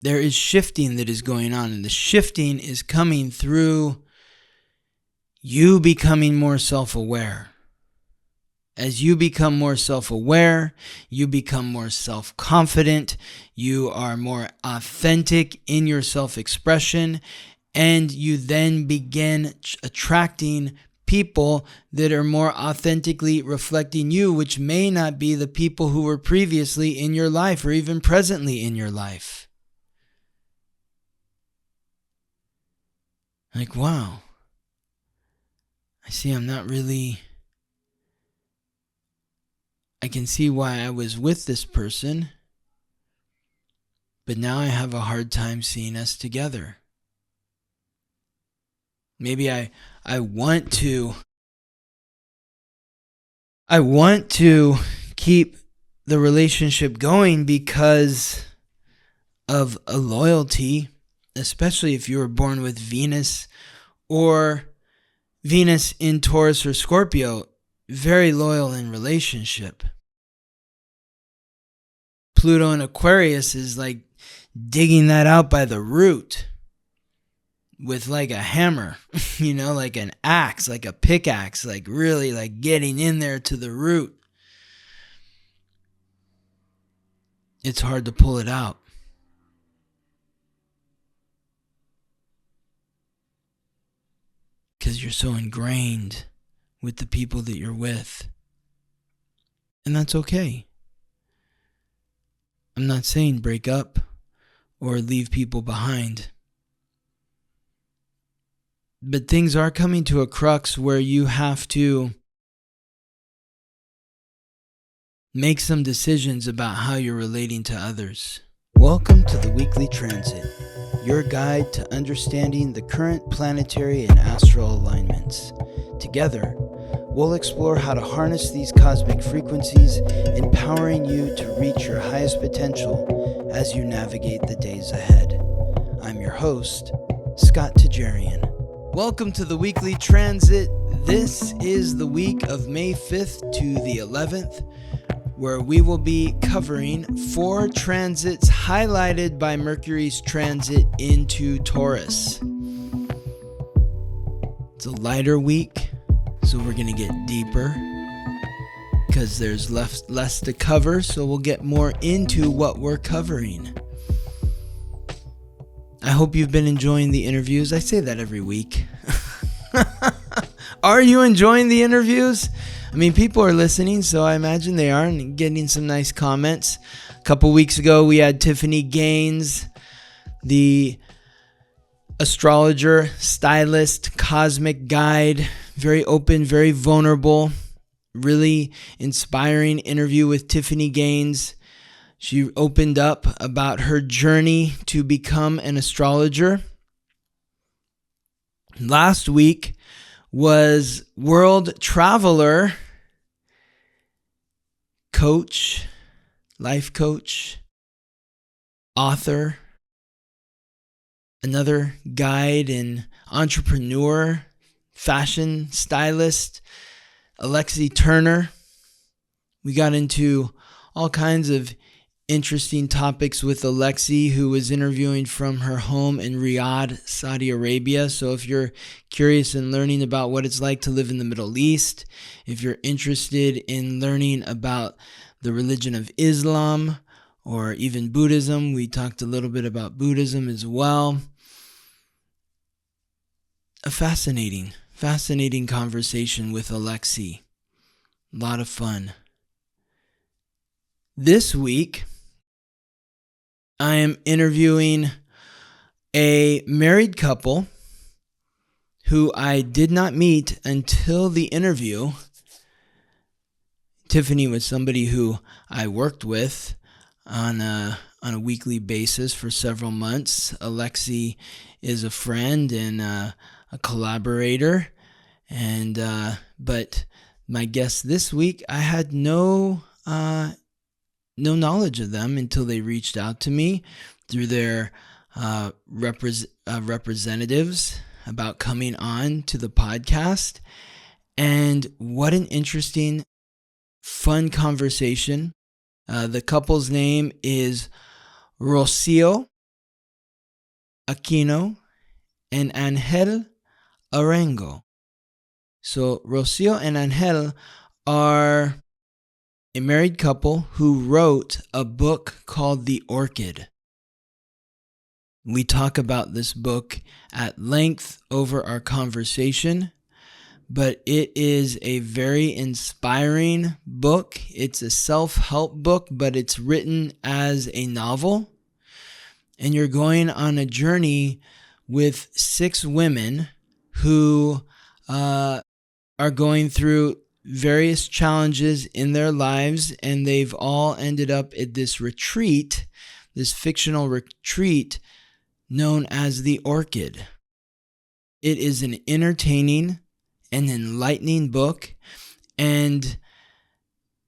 there is shifting that is going on, and the shifting is coming through you becoming more self-aware. As you become more self-aware, you become more self-confident, you are more authentic in your self-expression, and you then begin attracting people that are more authentically reflecting you, which may not be the people who were previously in your life or even presently in your life. Like, wow, I see I can see why I was with this person, but now I have a hard time seeing us together. Maybe I want to keep the relationship going because of a loyalty, especially if you were born with Venus or Venus in Taurus or Scorpio, very loyal in relationship. Pluto in Aquarius is like digging that out by the root with like a hammer, like an axe, like a pickaxe, like really like getting in there to the root. It's hard to pull it out. Because you're so ingrained with the people that you're with. And that's okay. I'm not saying break up or leave people behind. But things are coming to a crux where you have to make some decisions about how you're relating to others. Welcome to the Weekly Transit, your guide to understanding the current planetary and astral alignments. Together, we'll explore how to harness these cosmic frequencies, empowering you to reach your highest potential as you navigate the days ahead. I'm your host, Scott Tajarian. Welcome to the Weekly Transit. This is the week of May 5th to the 11th, where we will be covering 4 transits highlighted by Mercury's transit into Taurus. It's a lighter week, so we're going to get deeper because there's less to cover, so we'll get more into what we're covering. I hope you've been enjoying the interviews. I say that every week. Are you enjoying the interviews? I mean, people are listening, so I imagine they are, and getting some nice comments. A couple weeks ago, we had Tiffany Gaines, the astrologer, stylist, cosmic guide, very open, very vulnerable, really inspiring interview with Tiffany Gaines. She opened up about her journey to become an astrologer. Last week was world traveler, coach, life coach, author, another guide and entrepreneur, fashion stylist, Alexi Turner. We got into all kinds of interesting topics with Alexi, who was interviewing from her home in Riyadh, Saudi Arabia. So if you're curious in learning about what it's like to live in the Middle East, if you're interested in learning about the religion of Islam or even Buddhism, we talked a little bit about Buddhism as well. A fascinating conversation with Alexi. A lot of fun. This week, I am interviewing a married couple who I did not meet until the interview. Tiffany was somebody who I worked with on a weekly basis for several months. Alexi is a friend and a collaborator, and but my guest this week, I had no knowledge of them until they reached out to me through their representatives about coming on to the podcast. And what an interesting, fun conversation. The couple's name is Rocio Aquino, and Angel Arango. So Rocio and Angel are a married couple who wrote a book called The Orchid. We talk about this book at length over our conversation, but it is a very inspiring book. It's a self-help book, but it's written as a novel. And you're going on a journey with 6 women who are going through various challenges in their lives, and they've all ended up at this retreat, this fictional retreat known as the Orchid. It is an entertaining and enlightening book, and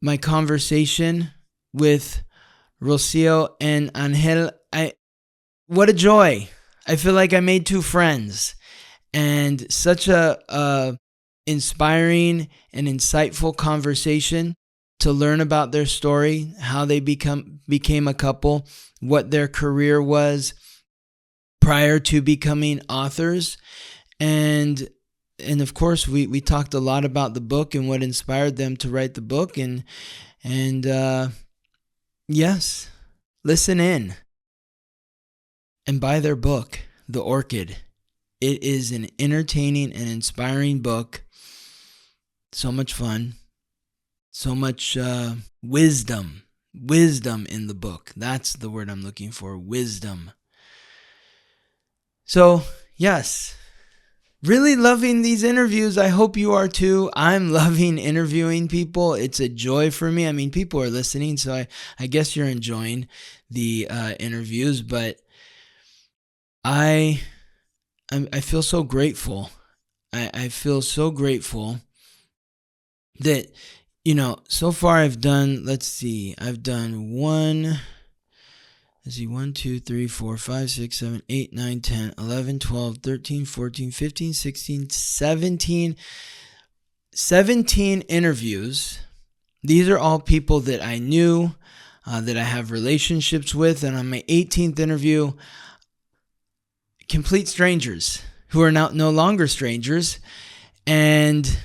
my conversation with Rocio and Angel, what a joy. I feel like I made 2 friends, and such a inspiring and insightful conversation to learn about their story, how they became a couple, what their career was prior to becoming authors. And of course, we talked a lot about the book and what inspired them to write the book. And yes, listen in and buy their book, The Orchid. It is an entertaining and inspiring book. So much fun. So much wisdom. Wisdom in the book. That's the word I'm looking for. Wisdom. So, yes. Really loving these interviews. I hope you are too. I'm loving interviewing people. It's a joy for me. I mean, people are listening, so I guess you're enjoying the interviews, but I feel so grateful. I feel so grateful that, so far I've done, I've done 1, 2, 3, 4, 5, 6, 7, 8, 9, 10, 11, 12, 13, 14, 15, 16, 17 interviews. These are all people that I knew, that I have relationships with. And on my 18th interview, complete strangers who are now no longer strangers. And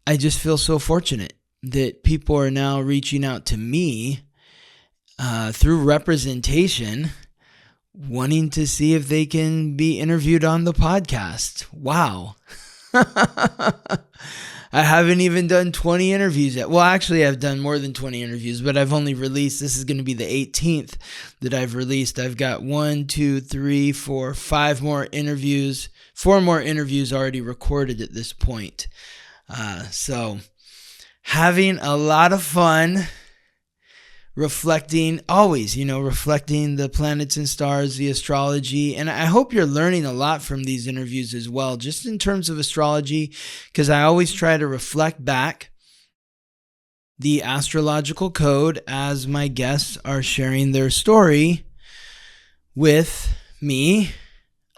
I just feel so fortunate that people are now reaching out to me through representation, wanting to see if they can be interviewed on the podcast. Wow. I haven't even done 20 interviews yet. Well, actually, I've done more than 20 interviews, but I've only released, this is going to be the 18th that I've released. I've got 1, 2, 3, 4, 5 more interviews, 4 more interviews already recorded at this point. So having a lot of fun reflecting the planets and stars, the astrology. And I hope you're learning a lot from these interviews as well, just in terms of astrology, because I always try to reflect back the astrological code as my guests are sharing their story with me.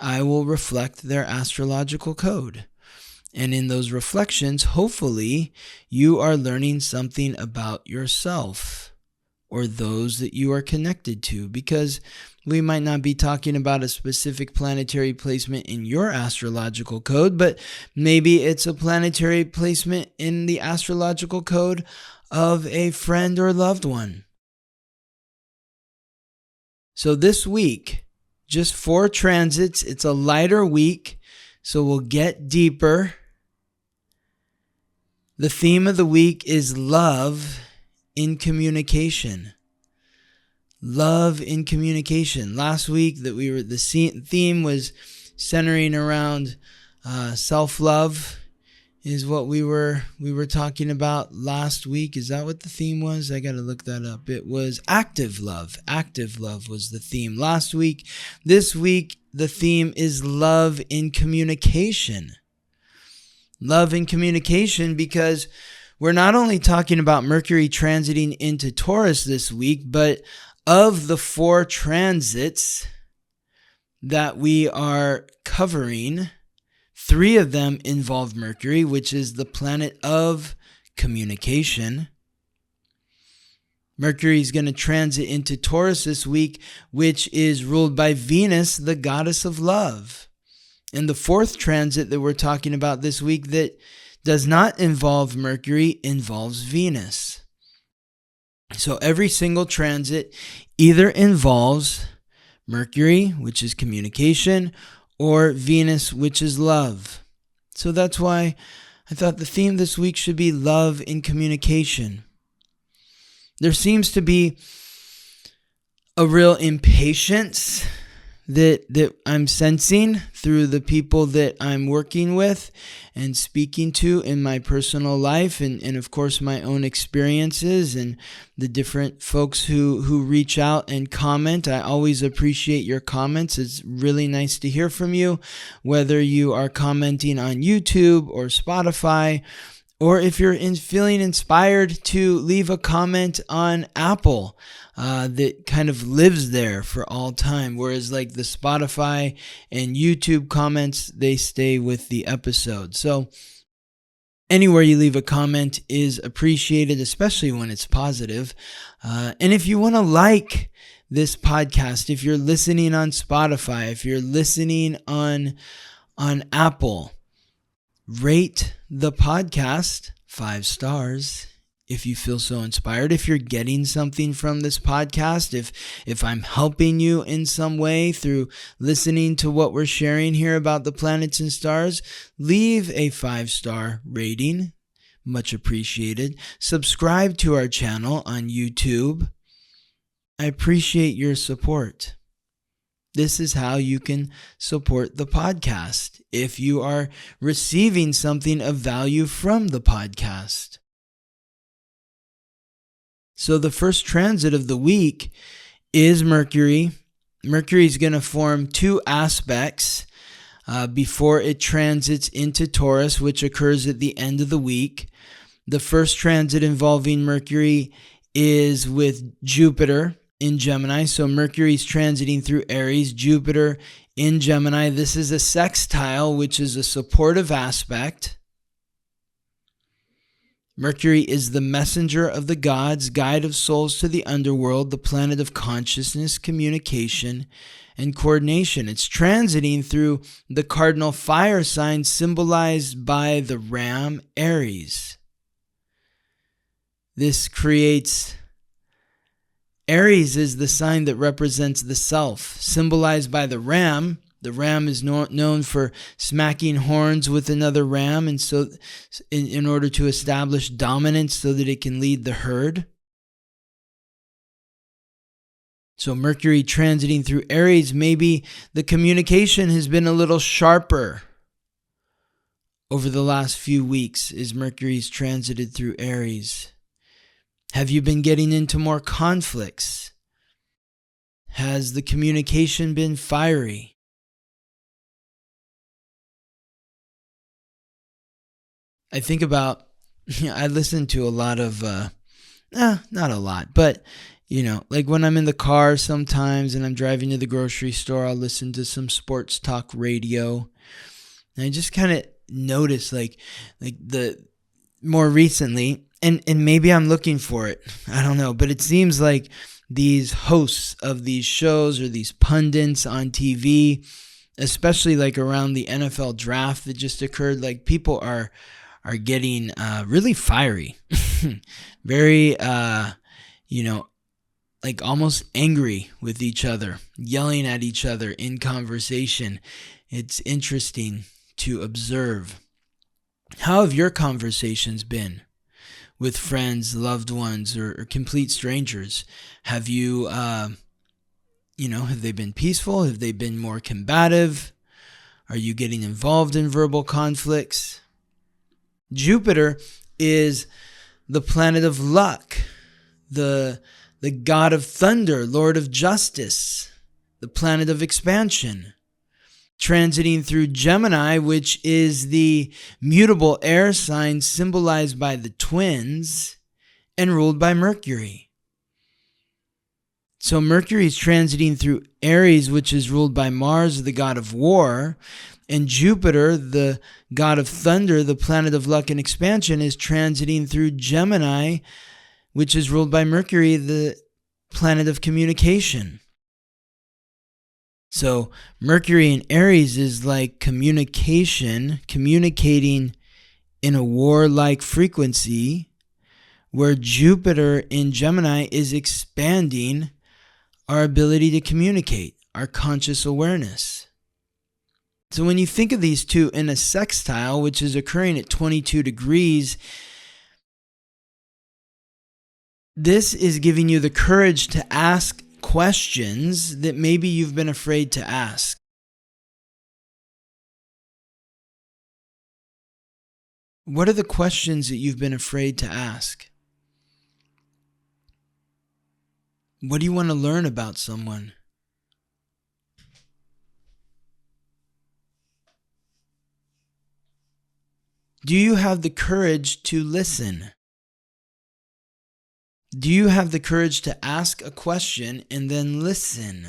I will reflect their astrological code. And in those reflections, hopefully, you are learning something about yourself or those that you are connected to, because we might not be talking about a specific planetary placement in your astrological code, but maybe it's a planetary placement in the astrological code of a friend or loved one. So this week, just 4 transits. It's a lighter week, so we'll get deeper. The theme of the week is love in communication. Love in communication. Last week the theme was centering around self-love is what we were talking about last week. Is that what the theme was? I got to look that up. It was active love. Active love was the theme last week. This week the theme is love in communication. Love in communication, because we're not only talking about Mercury transiting into Taurus this week, but of the 4 transits that we are covering, 3 of them involve Mercury, which is the planet of communication. Mercury is going to transit into Taurus this week, which is ruled by Venus, the goddess of love. And the fourth transit that we're talking about this week that does not involve Mercury involves Venus. So every single transit either involves Mercury, which is communication, or Venus, which is love. So that's why I thought the theme this week should be love in communication. There seems to be a real impatience that I'm sensing through the people that I'm working with and speaking to in my personal life, and of course my own experiences and the different folks who reach out and comment. I always appreciate your comments. It's really nice to hear from you, whether you are commenting on YouTube or Spotify, or if you're feeling inspired to leave a comment on Apple that kind of lives there for all time. Whereas like the Spotify and YouTube comments, they stay with the episode. So anywhere you leave a comment is appreciated, especially when it's positive. And if you want to like this podcast, if you're listening on Spotify, if you're listening on Apple, rate the podcast 5 stars if you feel so inspired. If you're getting something from this podcast, if I'm helping you in some way through listening to what we're sharing here about the planets and stars, leave a 5-star rating. Much appreciated. Subscribe to our channel on YouTube. I appreciate your support. This is how you can support the podcast if you are receiving something of value from the podcast. So the first transit of the week is Mercury. Mercury is going to form 2 aspects before it transits into Taurus, which occurs at the end of the week. The first transit involving Mercury is with Jupiter in Gemini. So Mercury is transiting through Aries, Jupiter in Gemini. This is a sextile, which is a supportive aspect. Mercury is the messenger of the gods, guide of souls to the underworld, the planet of consciousness, communication, and coordination. It's transiting through the cardinal fire sign symbolized by the ram Aries. This creates Aries is the sign that represents the self, symbolized by the ram. The ram is known for smacking horns with another ram, and so in order to establish dominance so that it can lead the herd. So Mercury transiting through Aries, maybe the communication has been a little sharper over the last few weeks as Mercury's transited through Aries. Have you been getting into more conflicts? Has the communication been fiery? I think about, I listen to a lot of, not a lot, but, like when I'm in the car sometimes and I'm driving to the grocery store, I'll listen to some sports talk radio. And I just kind of notice like the more recently, and maybe I'm looking for it, I don't know, but it seems like these hosts of these shows or these pundits on TV, especially like around the NFL draft that just occurred, like people are getting really fiery, very, like almost angry with each other, yelling at each other in conversation. It's interesting to observe. How have your conversations been with friends, loved ones, or complete strangers? Have you, have they been peaceful? Have they been more combative? Are you getting involved in verbal conflicts? Jupiter is the planet of luck, the god of thunder, lord of justice, the planet of expansion, transiting through Gemini, which is the mutable air sign symbolized by the twins and ruled by Mercury. So Mercury is transiting through Aries, which is ruled by Mars, the god of war, and Jupiter, the god of thunder, the planet of luck and expansion, is transiting through Gemini, which is ruled by Mercury, the planet of communication. So Mercury in Aries is like communication, communicating in a warlike frequency, where Jupiter in Gemini is expanding our ability to communicate, our conscious awareness. So when you think of these two in a sextile, which is occurring at 22 degrees, this is giving you the courage to ask questions that maybe you've been afraid to ask. What are the questions that you've been afraid to ask? What do you want to learn about someone? Do you have the courage to listen? Do you have the courage to ask a question and then listen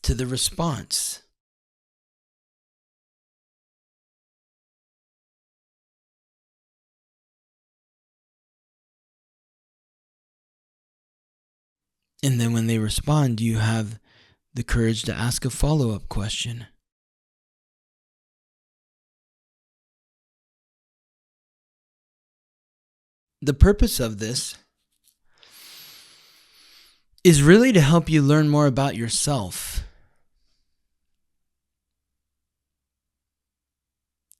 to the response? And then when they respond, do you have the courage to ask a follow-up question? The purpose of this is really to help you learn more about yourself.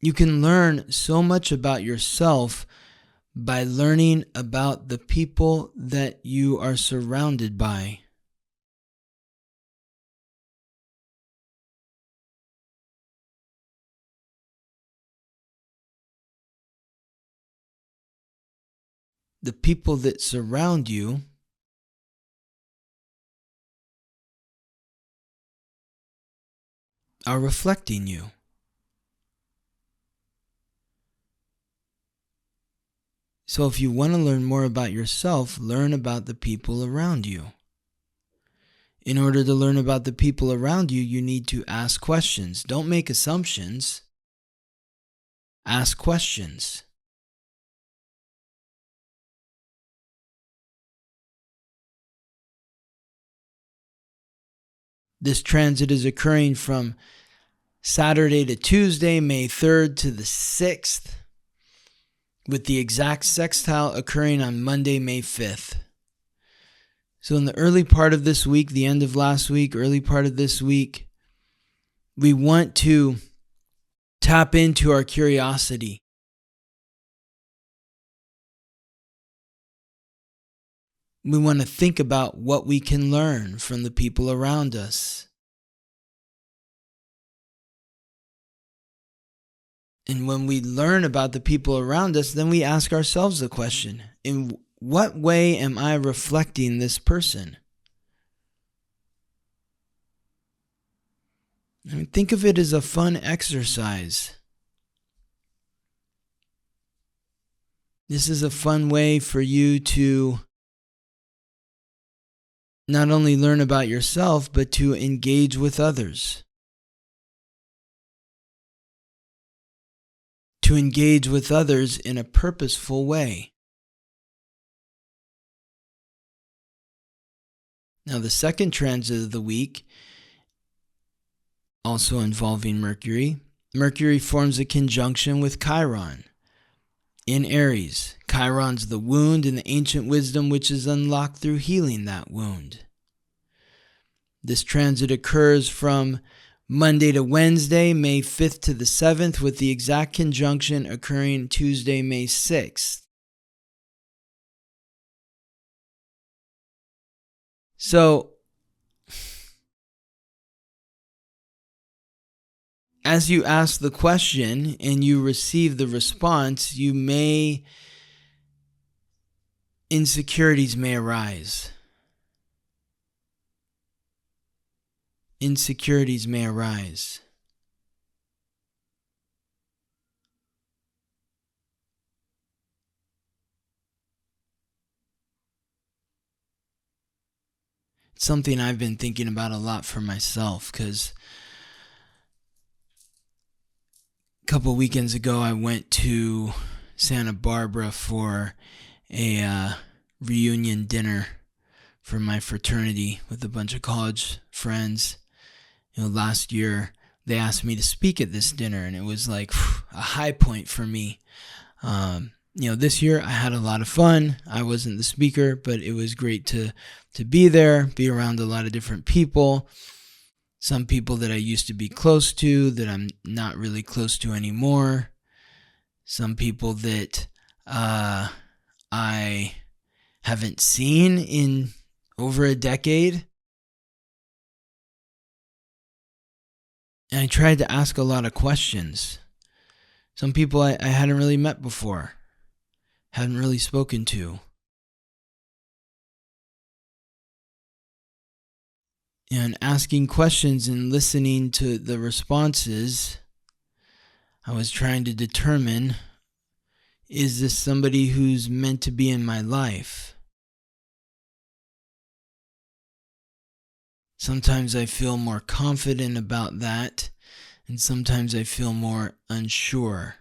You can learn so much about yourself by learning about the people that you are surrounded by. The people that surround you are reflecting you. So if you want to learn more about yourself, learn about the people around you. In order to learn about the people around you, you need to ask questions. Don't make assumptions. Ask questions. This transit is occurring from Saturday to Tuesday, May 3rd to the 6th, with the exact sextile occurring on Monday, May 5th. So in the early part of this week, the end of last week, early part of this week, we want to tap into our curiosity. We want to think about what we can learn from the people around us. And when we learn about the people around us, then we ask ourselves the question, in what way am I reflecting this person? I mean, think of it as a fun exercise. This is a fun way for you to not only learn about yourself, but to engage with others. To engage with others in a purposeful way. Now, the second transit of the week, also involving Mercury. Mercury forms a conjunction with Chiron in Aries. Chiron's the wound and the ancient wisdom which is unlocked through healing that wound. This transit occurs from Monday to Wednesday, May 5th to the 7th, with the exact conjunction occurring Tuesday, May 6th. So, as you ask the question and you receive the response, insecurities may arise. Insecurities may arise. It's something I've been thinking about a lot for myself, because a couple weekends ago I went to Santa Barbara for a reunion dinner for my fraternity with a bunch of college friends. Last year they asked me to speak at this dinner, and it was like a high point for me. This year I had a lot of fun. I wasn't the speaker, but it was great to be there, be around a lot of different people. Some people that I used to be close to that I'm not really close to anymore. Some people that I haven't seen in over a decade. And I tried to ask a lot of questions. Some people I hadn't really met before, hadn't really spoken to. And asking questions and listening to the responses, I was trying to determine, is this somebody who's meant to be in my life? Sometimes I feel more confident about that, and sometimes I feel more unsure.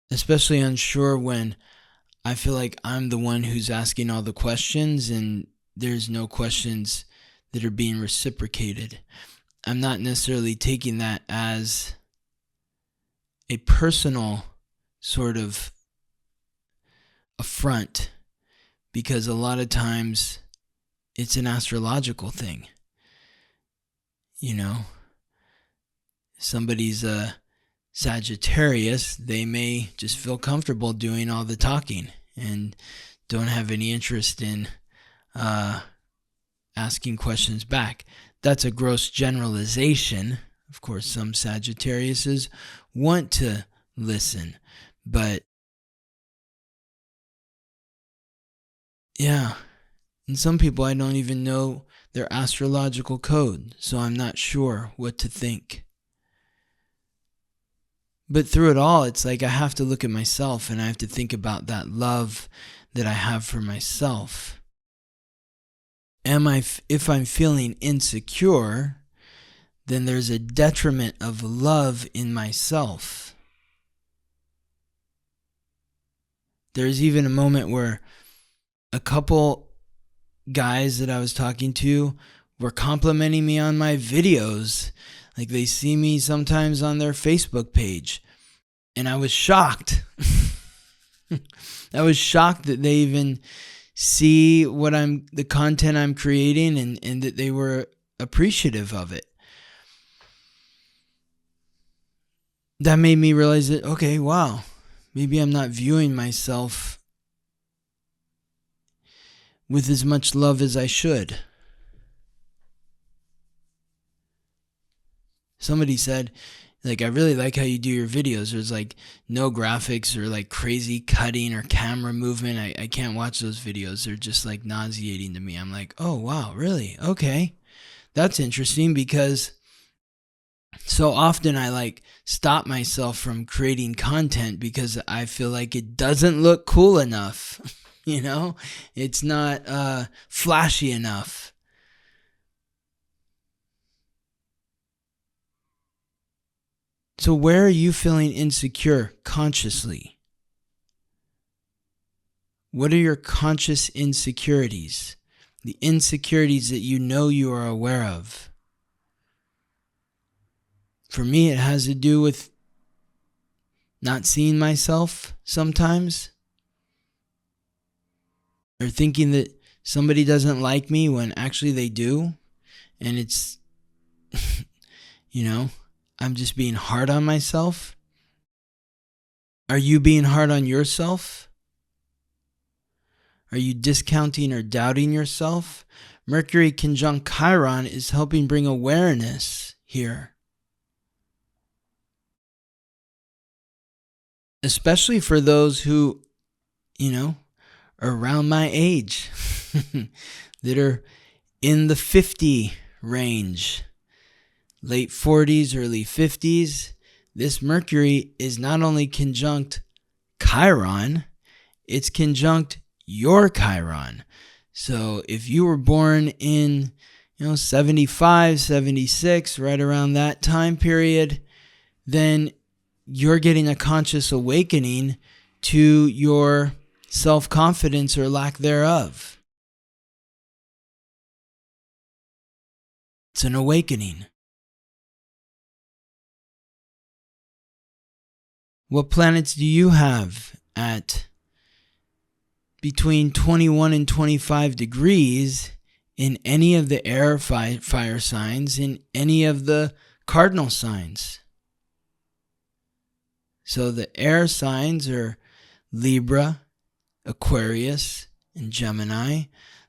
Especially unsure when I feel like I'm the one who's asking all the questions and there's no questions that are being reciprocated. I'm not necessarily taking that as a personal sort of affront, because a lot of times it's an astrological thing. Somebody's a Sagittarius, they may just feel comfortable doing all the talking and don't have any interest in asking questions back. That's a gross generalization. Of course, some Sagittariuses want to listen, but yeah, and some people I don't even know their astrological code, so I'm not sure what to think. But through it all, it's like I have to look at myself and I have to think about that love that I have for myself. If I'm feeling insecure, then there's a detriment of love in myself. There's even a moment where a couple guys that I was talking to were complimenting me on my videos. Like, they see me sometimes on their Facebook page, and I was shocked. I was shocked that they even see the content I'm creating and that they were appreciative of it. That made me realize that, okay, wow, maybe I'm not viewing myself with as much love as I should. Somebody said, I really like how you do your videos. There's no graphics or crazy cutting or camera movement. I can't watch those videos. They're just nauseating to me. I'm like, oh, wow, really? Okay. That's interesting, because so often I stop myself from creating content because I feel like it doesn't look cool enough. It's not flashy enough. So where are you feeling insecure consciously? What are your conscious insecurities? The insecurities that you are aware of. For me, it has to do with not seeing myself sometimes, or thinking that somebody doesn't like me when actually they do, and it's, I'm just being hard on myself. Are you being hard on yourself? Are you discounting or doubting yourself? Mercury conjunct Chiron is helping bring awareness here. Especially for those who, are around my age, that are in the 50 range, late 40s, early 50s. This Mercury is not only conjunct Chiron, it's conjunct your Chiron. So if you were born in, 75, 76, right around that time period, then you're getting a conscious awakening to your self-confidence or lack thereof. It's an awakening. What planets do you have at between 21 and 25 degrees in any of the air fire signs, in any of the cardinal signs? So the air signs are Libra, Aquarius, and Gemini.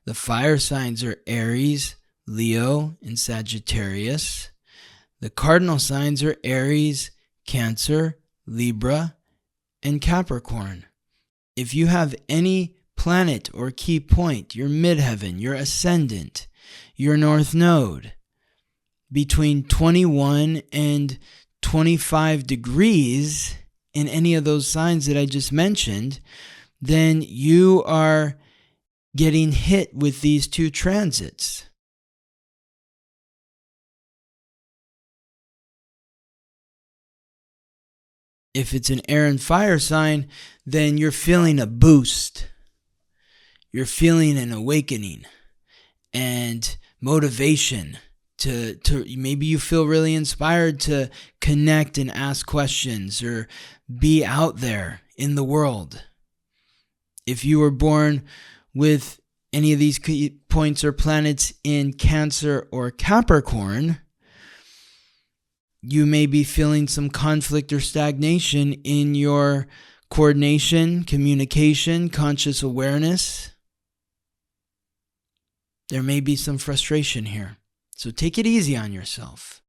The fire signs are Aries, Leo, and Sagittarius. The cardinal signs are Aries, Cancer, Libra, and Capricorn. If you have any planet or key point, your midheaven, your ascendant, your north node, between 21 and 25 degrees in any of those signs that I just mentioned, then you are getting hit with these two transits. If it's an air and fire sign, then you're feeling a boost. You're feeling an awakening and motivation to maybe you feel really inspired to connect and ask questions or be out there in the world. If you were born with any of these key points or planets in Cancer or Capricorn, you may be feeling some conflict or stagnation in your coordination, communication, conscious awareness. There may be some frustration here. So take it easy on yourself.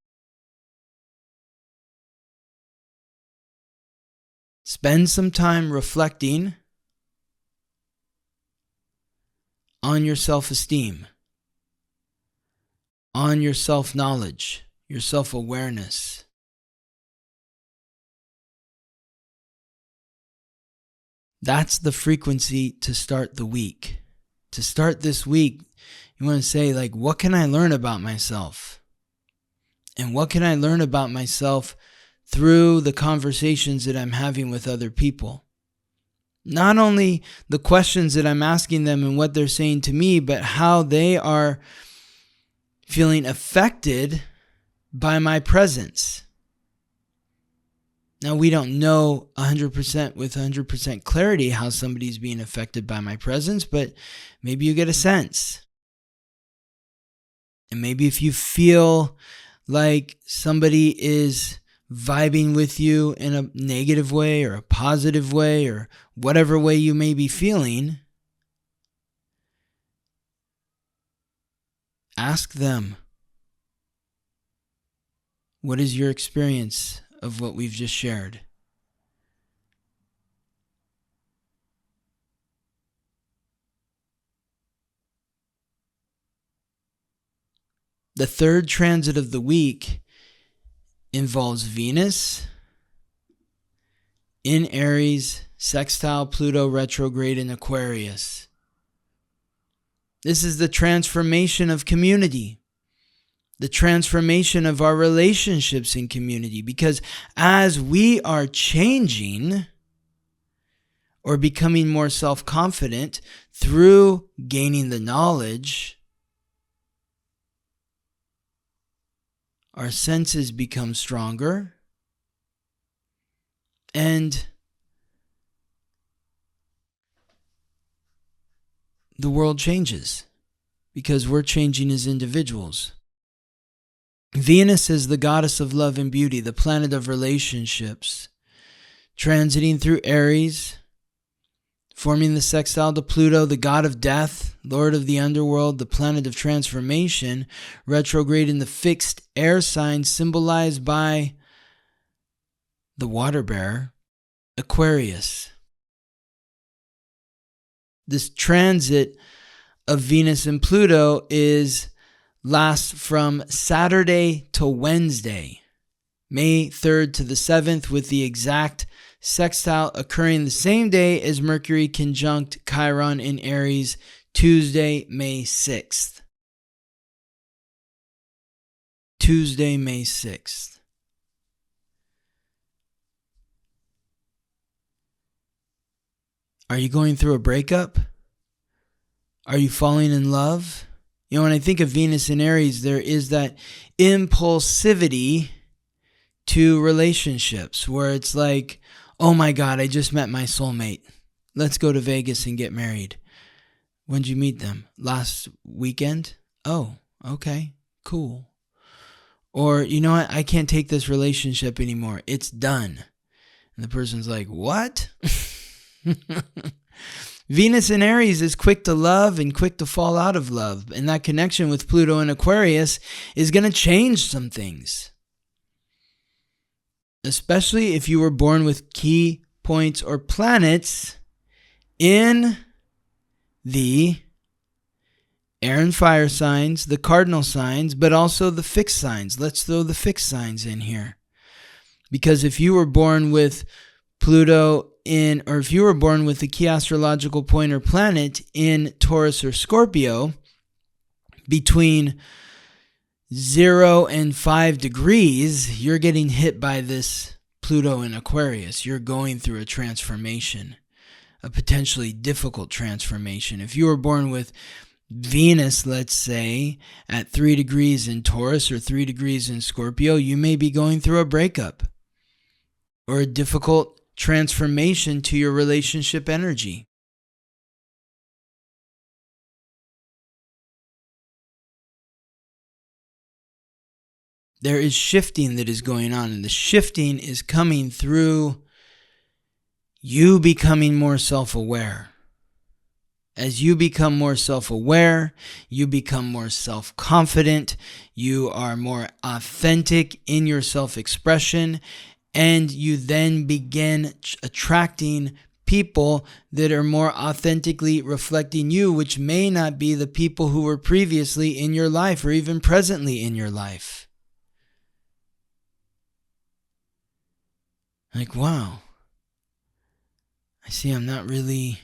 Spend some time reflecting on your self-esteem, on your self-knowledge, your self-awareness. That's the frequency to start the week. To start this week, you want to say, like, what can I learn about myself? And what can I learn about myself through the conversations that I'm having with other people? Not only the questions that I'm asking them and what they're saying to me, but how they are feeling affected by my presence. Now, we don't know 100% with 100% clarity how somebody's being affected by my presence, but maybe you get a sense. And maybe if you feel like somebody is vibing with you in a negative way or a positive way or whatever way you may be feeling, ask them, what is your experience of what we've just shared? The third transit of the week involves Venus in Aries, sextile Pluto, retrograde in Aquarius. This is the transformation of community, the transformation of our relationships in community, because as we are changing or becoming more self-confident through gaining the knowledge, our senses become stronger, and the world changes because we're changing as individuals. Venus is the goddess of love and beauty, the planet of relationships, transiting through Aries, forming the sextile to Pluto, the god of death, lord of the underworld, the planet of transformation, retrograde in the fixed air sign symbolized by the water bearer, Aquarius. This transit of Venus and Pluto lasts from Saturday to Wednesday, May 3rd to the 7th, with the exact sextile occurring the same day as Mercury conjunct Chiron in Aries, Tuesday, May 6th. Tuesday, May 6th. Are you going through a breakup? Are you falling in love? You know, when I think of Venus in Aries, there is that impulsivity to relationships where it's like, oh my God, I just met my soulmate. Let's go to Vegas and get married. When'd you meet them? Last weekend? Oh, okay, cool. Or, you know what? I can't take this relationship anymore. It's done. And the person's like, what? Venus in Aries is quick to love and quick to fall out of love. And that connection with Pluto and Aquarius is going to change some things. Especially if you were born with key points or planets in the air and fire signs, the cardinal signs, but also the fixed signs. Let's throw the fixed signs in here. Because if you were born with Pluto or if you were born with a key astrological point or planet in Taurus or Scorpio, between 0 and 5 degrees, you're getting hit by this Pluto in Aquarius. You're going through a transformation, a potentially difficult transformation. If you were born with Venus, let's say, at 3 degrees in Taurus or 3 degrees in Scorpio, you may be going through a breakup or a difficult transformation to your relationship energy. There is shifting that is going on, and the shifting is coming through you becoming more self-aware. As you become more self-aware, you become more self-confident, you are more authentic in your self-expression, and you then begin attracting people that are more authentically reflecting you, which may not be the people who were previously in your life or even presently in your life. Like, wow, I see I'm not really...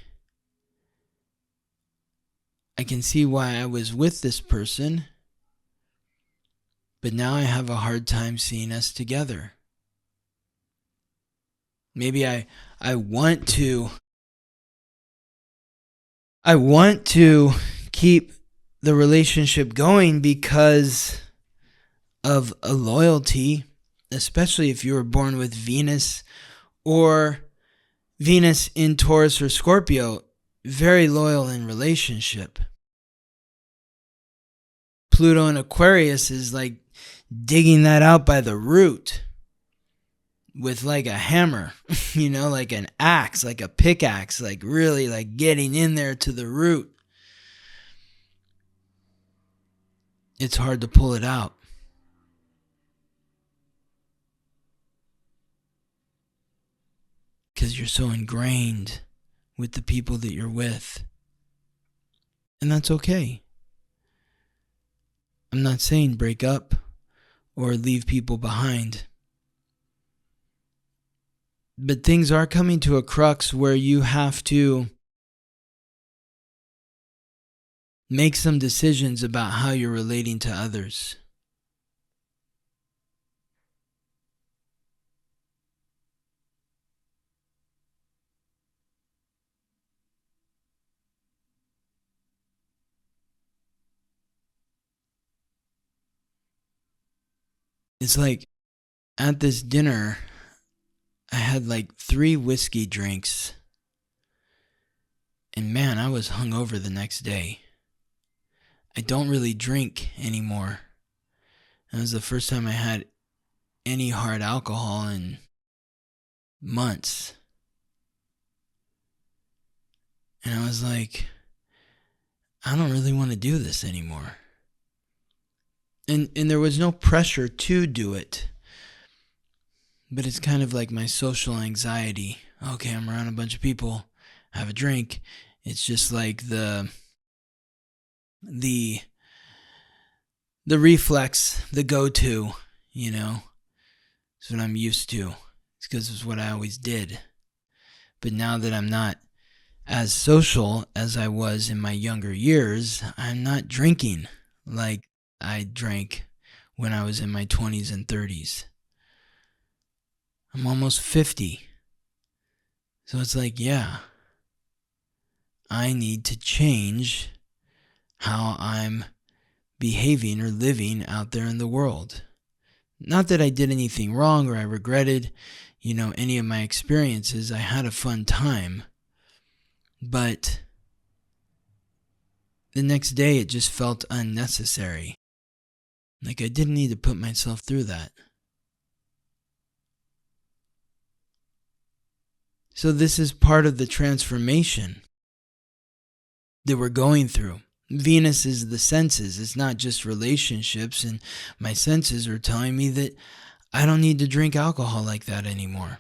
I can see why I was with this person, but now I have a hard time seeing us together. Maybe I want to keep the relationship going because of a loyalty, especially if you were born with Venus or Venus in Taurus or Scorpio, very loyal in relationship. Pluto in Aquarius is like digging that out by the root with like a hammer, you know, like an axe, like a pickaxe, like really like getting in there to the root. It's hard to pull it out. Because you're so ingrained with the people that you're with. And that's okay. I'm not saying break up or leave people behind. But things are coming to a crux where you have to make some decisions about how you're relating to others. It's like at this dinner, I had like 3 whiskey drinks. And man, I was hungover the next day. I don't really drink anymore. That was the first time I had any hard alcohol in months. And I was like, I don't really want to do this anymore. And there was no pressure to do it. But it's kind of like my social anxiety. Okay, I'm around a bunch of people, have a drink. It's just like the reflex, the go-to, you know. It's what I'm used to. It's because it's what I always did. But now that I'm not as social as I was in my younger years, I'm not drinking like I drank when I was in my 20s and 30s. I'm almost 50. So it's like, yeah, I need to change how I'm behaving or living out there in the world. Not that I did anything wrong or I regretted, any of my experiences. I had a fun time. But the next day it just felt unnecessary. Like I didn't need to put myself through that. So this is part of the transformation that we're going through. Venus is the senses. It's not just relationships, and my senses are telling me that I don't need to drink alcohol like that anymore.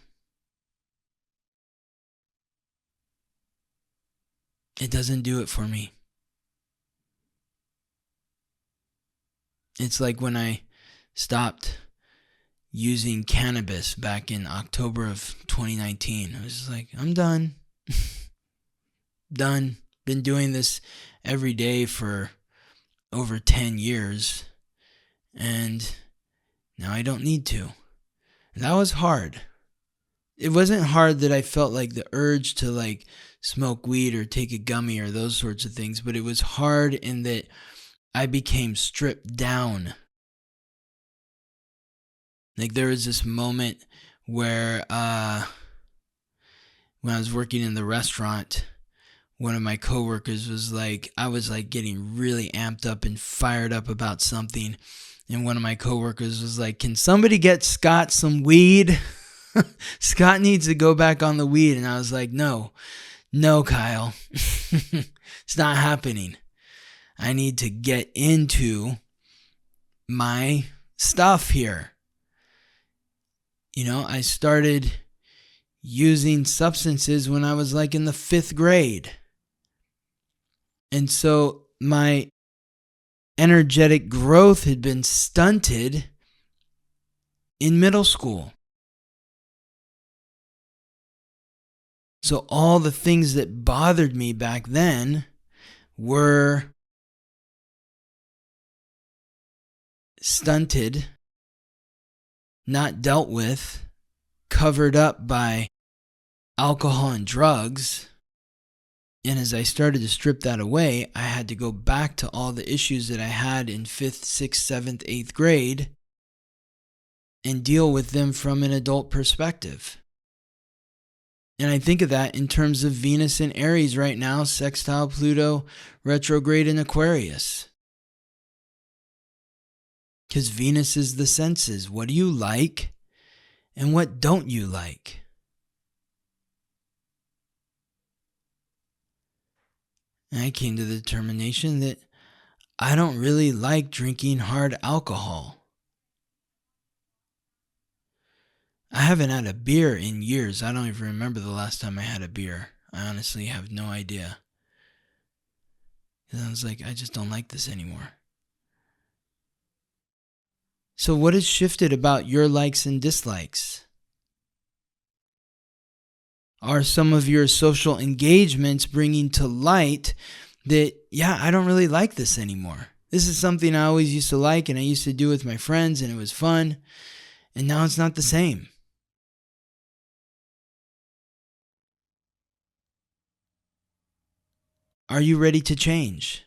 It doesn't do it for me. It's like when I stopped using cannabis back in October of 2019. I was just like, I'm done. Done. Been doing this every day for over 10 years. And now I don't need to. And that was hard. It wasn't hard that I felt like the urge to smoke weed or take a gummy or those sorts of things. But it was hard in that I became stripped down. Like there was this moment where when I was working in the restaurant, one of my coworkers was like, I was getting really amped up and fired up about something. And one of my coworkers was like, can somebody get Scott some weed? Scott needs to go back on the weed. And I was like, no, Kyle, it's not happening. I need to get into my stuff here. I started using substances when I was in the 5th grade. And so my energetic growth had been stunted in middle school. So all the things that bothered me back then were stunted, not dealt with, covered up by alcohol and drugs. And as I started to strip that away, I had to go back to all the issues that I had in 5th, 6th, 7th, 8th grade and deal with them from an adult perspective. And I think of that in terms of Venus and Aries right now, sextile Pluto, retrograde in Aquarius. Because Venus is the senses. What do you like and what don't you like? And I came to the determination that I don't really like drinking hard alcohol. I haven't had a beer in years. I don't even remember the last time I had a beer. I honestly have no idea. And I was like, I just don't like this anymore. So what has shifted about your likes and dislikes? Are some of your social engagements bringing to light that, I don't really like this anymore? This is something I always used to like and I used to do with my friends and it was fun. And now it's not the same. Are you ready to change?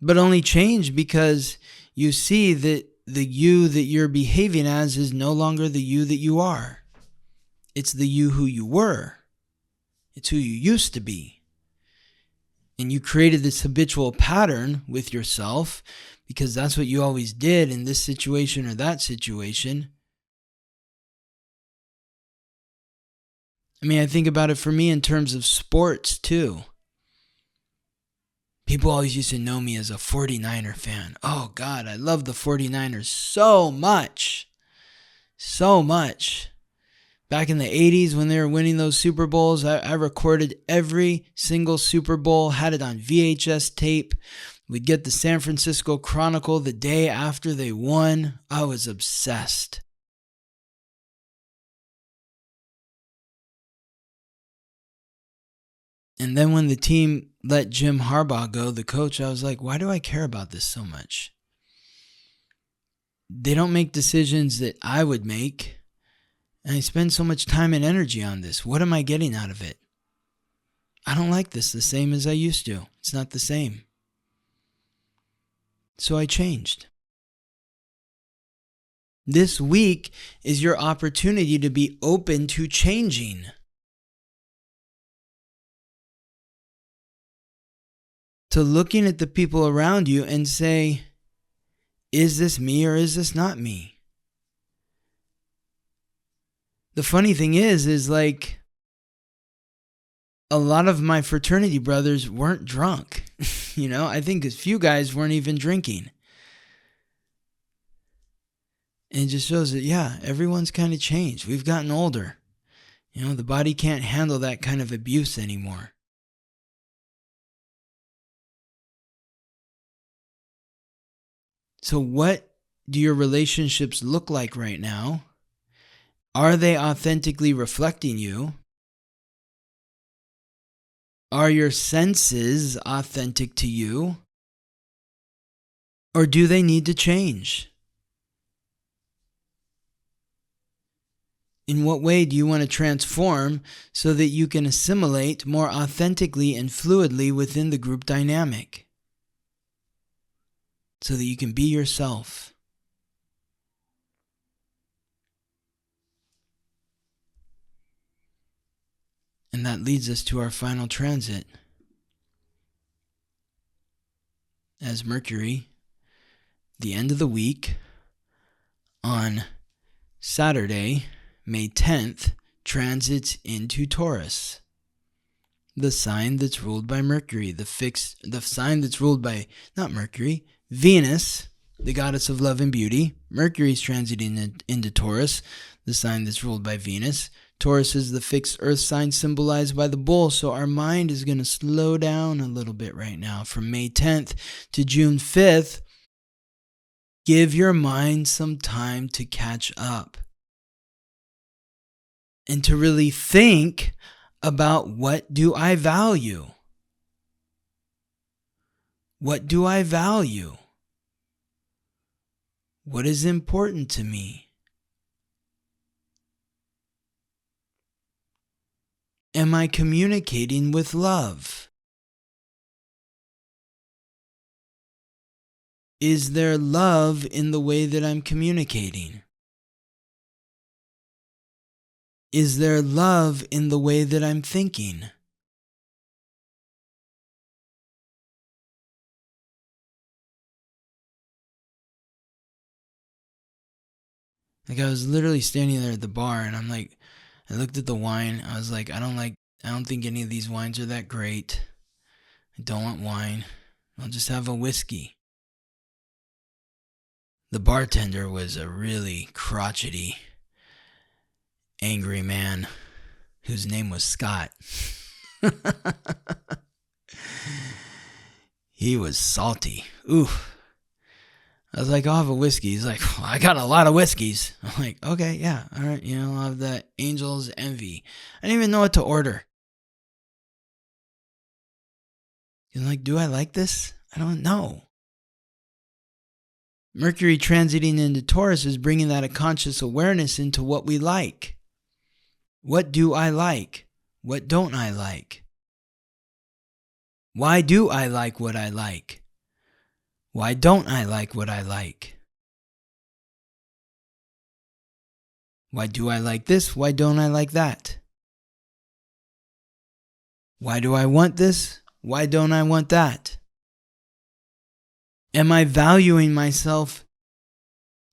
But only change because you see that the you that you're behaving as is no longer the you that you are. It's the you who you were. It's who you used to be. And you created this habitual pattern with yourself because that's what you always did in this situation or that situation. I think about it for me in terms of sports too. People always used to know me as a 49er fan. Oh God, I love the 49ers so much. So much. Back in the 80s when they were winning those Super Bowls, I recorded every single Super Bowl, had it on VHS tape. We'd get the San Francisco Chronicle the day after they won. I was obsessed. And then when the team let Jim Harbaugh go, the coach, I was like, why do I care about this so much? They don't make decisions that I would make. And I spend so much time and energy on this. What am I getting out of it? I don't like this the same as I used to. It's not the same. So I changed. This week is your opportunity to be open to changing. To looking at the people around you and say, is this me or is this not me? The funny thing is like, a lot of my fraternity brothers weren't drunk. I think a few guys weren't even drinking. And it just shows that, yeah, everyone's kind of changed. We've gotten older. The body can't handle that kind of abuse anymore. So what do your relationships look like right now? Are they authentically reflecting you? Are your senses authentic to you? Or do they need to change? In what way do you want to transform so that you can assimilate more authentically and fluidly within the group dynamic? So that you can be yourself. And that leads us to our final transit. As Mercury, the end of the week, on Saturday, May 10th, transits into Taurus, the sign that's ruled by Mercury, the sign that's ruled by, not Mercury, Venus, the goddess of love and beauty. Mercury's transiting into Taurus, the sign that's ruled by Venus. Taurus is the fixed earth sign symbolized by the bull, so our mind is going to slow down a little bit right now. From May 10th to June 5th, give your mind some time to catch up and to really think about, what do I value? What do I value? What is important to me? Am I communicating with love? Is there love in the way that I'm communicating? Is there love in the way that I'm thinking? Like, I was literally standing there at the bar and I looked at the wine. I was like, I don't think any of these wines are that great. I don't want wine. I'll just have a whiskey. The bartender was a really crotchety, angry man whose name was Scott. He was salty. Ooh. I was like, I'll have a whiskey. He's like, well, I got a lot of whiskeys. I'm like, okay, yeah, all right. I'll have the Angel's Envy. I didn't even know what to order. He's like, do I like this? I don't know. Mercury transiting into Taurus is bringing that a conscious awareness into what we like. What do I like? What don't I like? Why do I like what I like? Why don't I like what I like? Why do I like this? Why don't I like that? Why do I want this? Why don't I want that? Am I valuing myself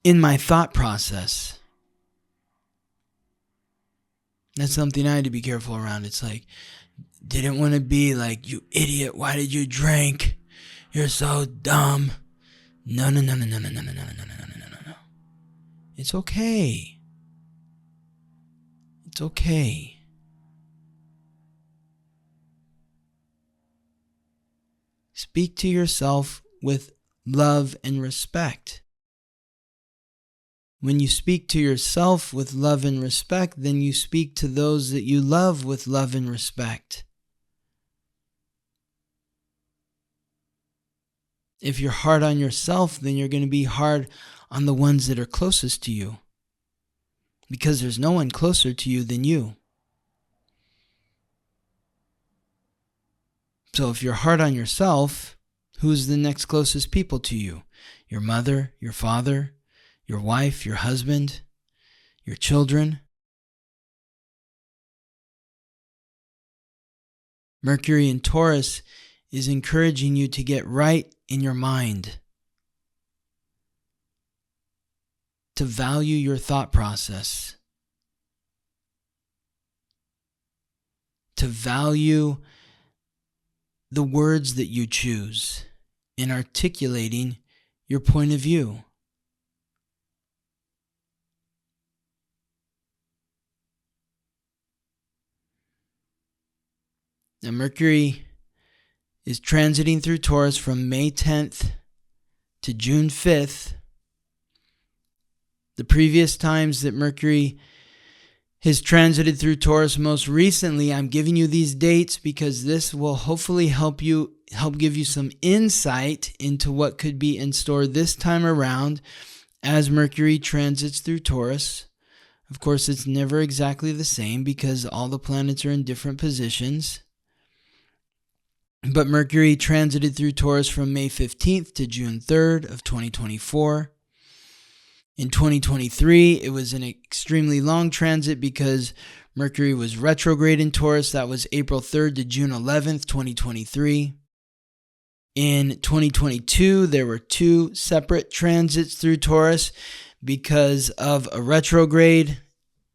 in my thought process? That's something I had to be careful around. It's like, didn't want to be like, you idiot, why did you drink? You're so dumb. No. It's okay. It's okay. Speak to yourself with love and respect. When you speak to yourself with love and respect, then you speak to those that you love with love and respect. If you're hard on yourself, then you're going to be hard on the ones that are closest to you. Because there's no one closer to you than you. So if you're hard on yourself, who's the next closest people to you? Your mother, your father, your wife, your husband, your children. Mercury in Taurus is encouraging you to get right in your mind, to value your thought process, to value the words that you choose in articulating your point of view. Now, Mercury is transiting through Taurus from May 10th to June 5th. The previous times that Mercury has transited through Taurus, most recently, I'm giving you these dates because this will hopefully help give you some insight into what could be in store this time around as Mercury transits through Taurus. Of course, it's never exactly the same because all the planets are in different positions. But Mercury transited through Taurus from May 15th to June 3rd of 2024. In 2023, it was an extremely long transit because Mercury was retrograde in Taurus. That was April 3rd to June 11th, 2023. In 2022, there were 2 separate transits through Taurus because of a retrograde.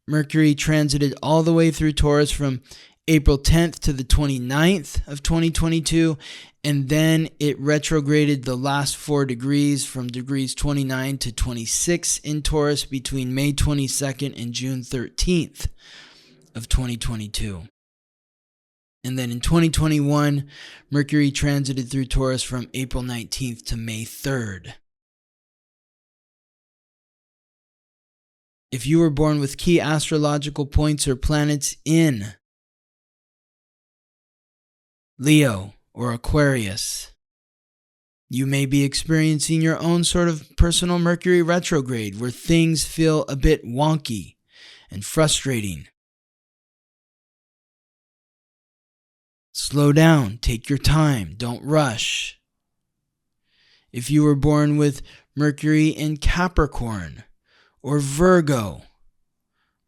Mercury transited all the way through Taurus from April 10th to the 29th of 2022, and then it retrograded the last 4 degrees from degrees 29 to 26 in Taurus between May 22nd and June 13th of 2022. And then in 2021, Mercury transited through Taurus from April 19th to May 3rd. If you were born with key astrological points or planets in Leo or Aquarius, you may be experiencing your own sort of personal Mercury retrograde where things feel a bit wonky and frustrating. Slow down, take your time, don't rush. If you were born with Mercury in Capricorn or Virgo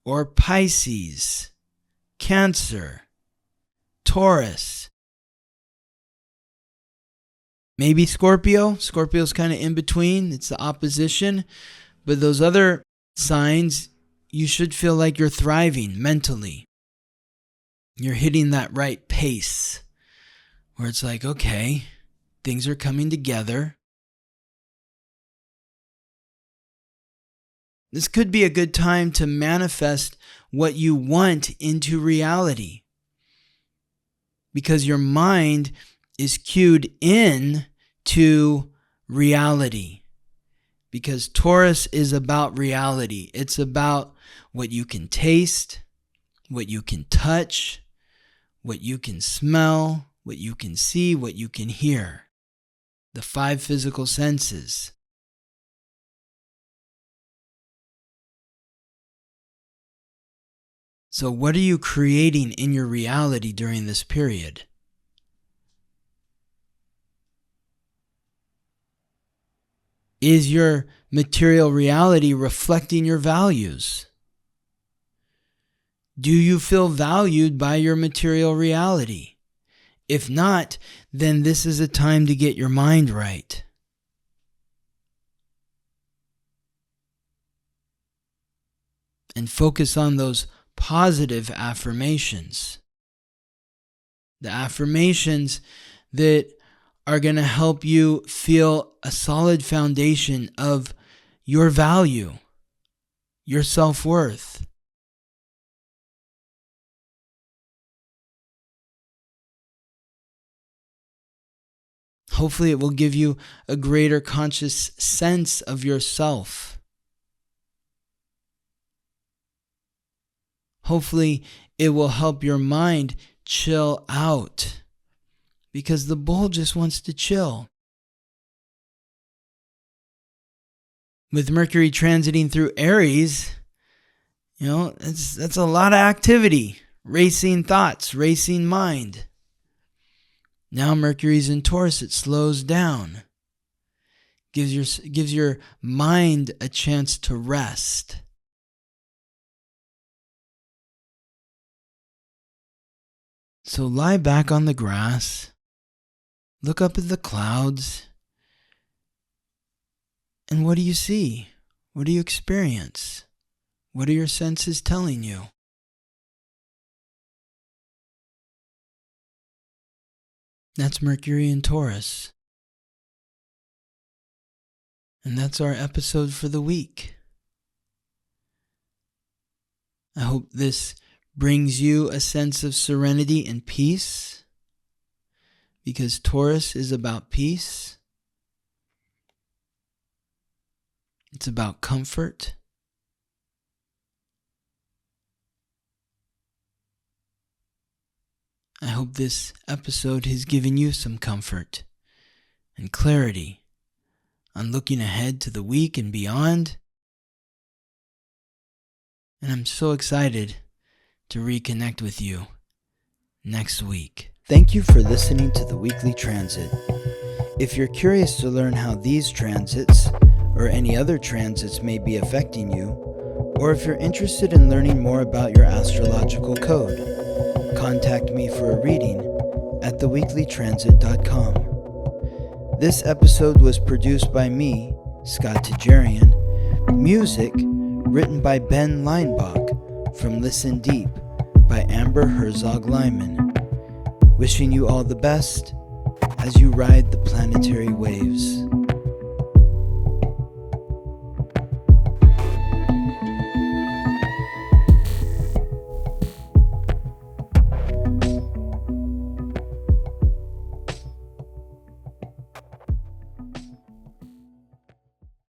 or Pisces, Cancer, Taurus, maybe Scorpio. Scorpio's kind of in between. It's the opposition. But those other signs, you should feel like you're thriving mentally. You're hitting that right pace where it's like, okay, things are coming together. This could be a good time to manifest what you want into reality because your mind is cued in to reality, because Taurus is about reality. It's about what you can taste, what you can touch, what you can smell, what you can see, what you can hear. The 5 physical senses. So what are you creating in your reality during this period? Is your material reality reflecting your values? Do you feel valued by your material reality? If not, then this is a time to get your mind right. And focus on those positive affirmations. The affirmations that are going to help you feel a solid foundation of your value, your self-worth. Hopefully it will give you a greater conscious sense of yourself. Hopefully it will help your mind chill out, because the bull just wants to chill. With Mercury transiting through Aries, that's a lot of activity, racing thoughts, racing mind. Now Mercury's in Taurus, it slows down. Gives your mind a chance to rest. So lie back on the grass, look up at the clouds, and what do you see? What do you experience? What are your senses telling you? That's Mercury in Taurus. And that's our episode for the week. I hope this brings you a sense of serenity and peace, because Taurus is about peace. It's about comfort. I hope this episode has given you some comfort and clarity on looking ahead to the week and beyond. And I'm so excited to reconnect with you next week. Thank you for listening to the Weekly Transit. If you're curious to learn how these transits or any other transits may be affecting you, or if you're interested in learning more about your astrological code, contact me for a reading at theweeklytransit.com. This episode was produced by me, Scott Tajarian. Music written by Ben Leinbach from Listen Deep by Amber Herzog-Lyman. Wishing you all the best as you ride the planetary waves.